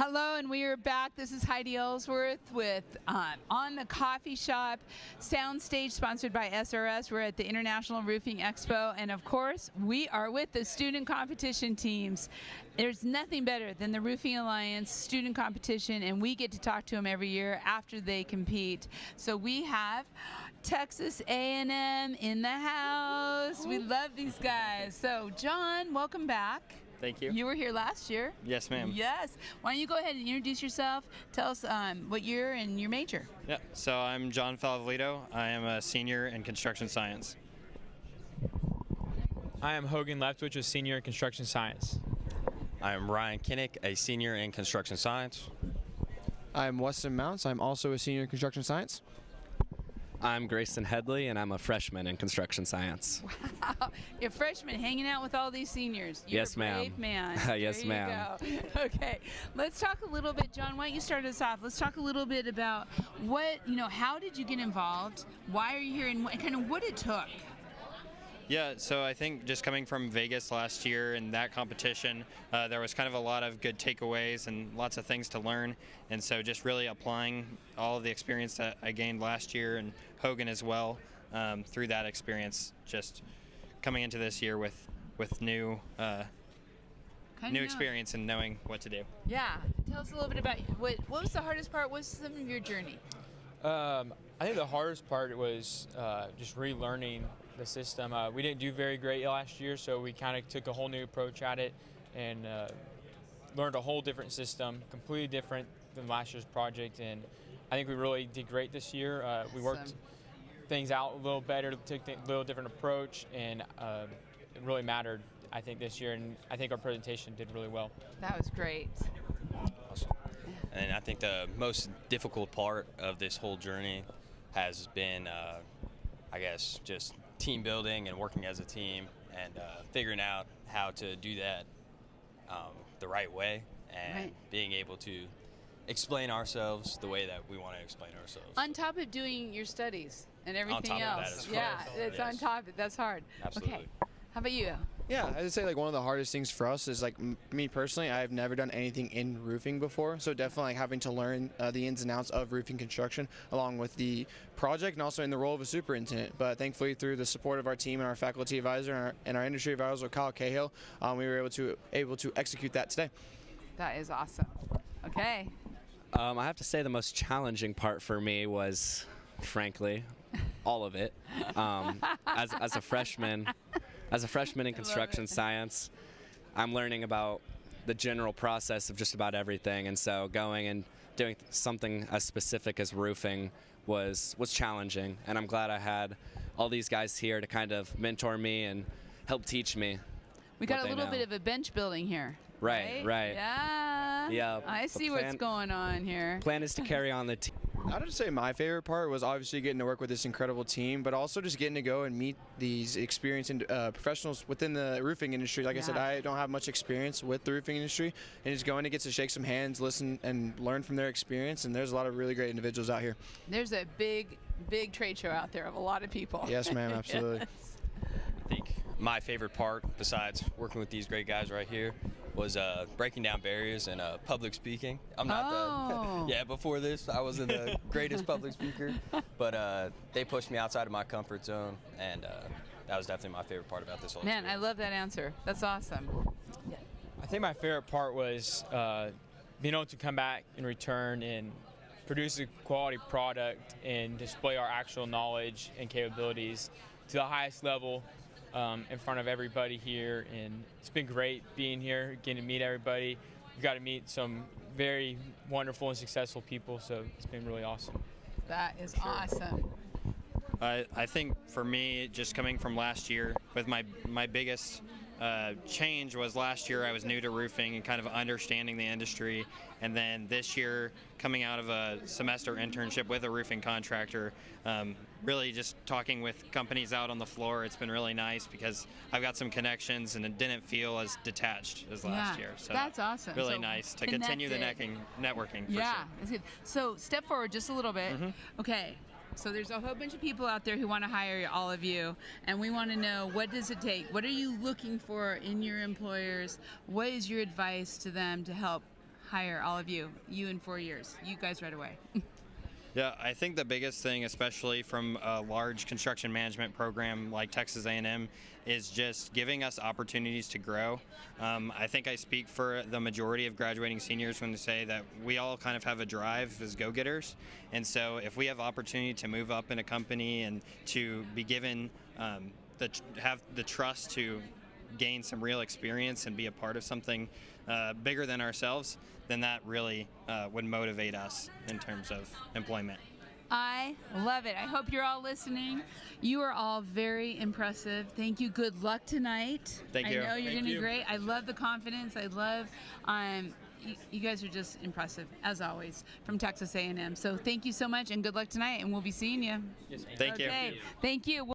Hello, and we are back. This is Heidi Ellsworth with On the Coffee Shop Soundstage, sponsored by SRS. We're at the International Roofing Expo, and of course, we are with the student competition teams. There's nothing better than the Roofing Alliance student competition, and we get to talk to them every year after they compete. So we have Texas A&M in the house. We love these guys. So John, welcome back. Thank you. You were here last year. Yes, ma'am. Yes. Why don't you go ahead and introduce yourself? Tell us what year and your major. Yeah. So I'm John Falavolito. I am a senior in construction science. I am Hogan Leftwich, a senior in construction science. I am Ryan Kinnick, a senior in construction science. I'm Weston Mounts. I'm also a senior in construction science. I'm Grayson Headley, and I'm a freshman in construction science. Wow, you're a freshman hanging out with all these seniors. You're Yes, a ma'am. brave man. Yes, ma'am. Okay, let's talk a little bit, John. Why don't you start us off? Let's talk a little bit about how did you get involved? Why are you here, and kind of what it took? Yeah, so I think just coming from Vegas last year and that competition, there was kind of a lot of good takeaways and lots of things to learn. And so just really applying all of the experience that I gained last year, and Hogan as well, through that experience, just coming into this year with new experience and knowing what to do. Yeah, tell us a little bit about what was the hardest part? What's some of your journey? I think the hardest part was just relearning the system. We didn't do very great last year, so we kind of took a whole new approach at it and learned a whole different system, completely different than last year's project. And I think we really did great this year. We worked things out a little better, took a little different approach, and it really mattered, I think, this year. And I think our presentation did really well. That was great. Awesome. And I think the most difficult part of this whole journey has been, I guess, just team building and working as a team and figuring out how to do that the right way and being able to explain ourselves the way that we want to explain ourselves. On top of doing your studies and everything else. Yeah, it's on top of it. That's hard. Absolutely. Okay. How about you? Yeah, I would say like one of the hardest things for us is like me personally, I've never done anything in roofing before, so definitely like having to learn the ins and outs of roofing construction along with the project and also in the role of a superintendent. But thankfully, through the support of our team and our faculty advisor and our industry advisor, Kyle Cahill, we were able to execute that today. That is awesome. Okay. I have to say the most challenging part for me was, frankly, all of it. As a freshman in construction science, I'm learning about the general process of just about everything, and so going and doing something as specific as roofing was challenging, and I'm glad I had all these guys here to kind of mentor me and help teach me. We got a little bit of a bench building here. Right. Yeah. I see what's going on here. Plan is to carry on the team. I would say my favorite part was obviously getting to work with this incredible team, but also just getting to go and meet these experienced professionals within the roofing industry. Like I said, I don't have much experience with the roofing industry, and just going to get to shake some hands, listen, and learn from their experience. And there's a lot of really great individuals out here. There's a big trade show out there of a lot of people. Yes, ma'am, absolutely. Yes. I think my favorite part, besides working with these great guys right here, was breaking down barriers and public speaking. I'm not before this, I wasn't the greatest public speaker, but they pushed me outside of my comfort zone, and that was definitely my favorite part about this whole experience. I love that answer. That's awesome. Yeah. I think my favorite part was being able to come back and return and produce a quality product and display our actual knowledge and capabilities to the highest level in front of everybody here. And it's been great being here, getting to meet everybody. We've got to meet some very wonderful and successful people, so it's been really awesome. That is awesome. I think for me, just coming from last year, with my biggest change was last year I was new to roofing and kind of understanding the industry, and then this year coming out of a semester internship with a roofing contractor, really just talking with companies out on the floor. It's been really nice because I've got some connections and it didn't feel as detached as last year. So that's awesome. Really nice to continue the networking. For sure. That's good. So step forward just a little bit. Okay. So there's a whole bunch of people out there who want to hire all of you, and we want to know, what does it take? What are you looking for in your employers? What is your advice to them to help hire all of you in 4 years? You guys right away. Yeah, I think the biggest thing, especially from a large construction management program like Texas A&M, is just giving us opportunities to grow. I think I speak for the majority of graduating seniors when they say that we all kind of have a drive as go-getters, and so if we have opportunity to move up in a company and to be given have the trust to gain some real experience and be a part of something bigger than ourselves, then that really would motivate us in terms of employment. I love it. I hope you're all listening. You are all very impressive. Thank you. Good luck tonight. Thank you. I know you're Thank going to be you. great. I love the confidence. I love you guys are just impressive, as always, from Texas A&M. So thank you so much, and good luck tonight, and we'll be seeing you. Yes, ma'am. Thank you. Okay. Thank you.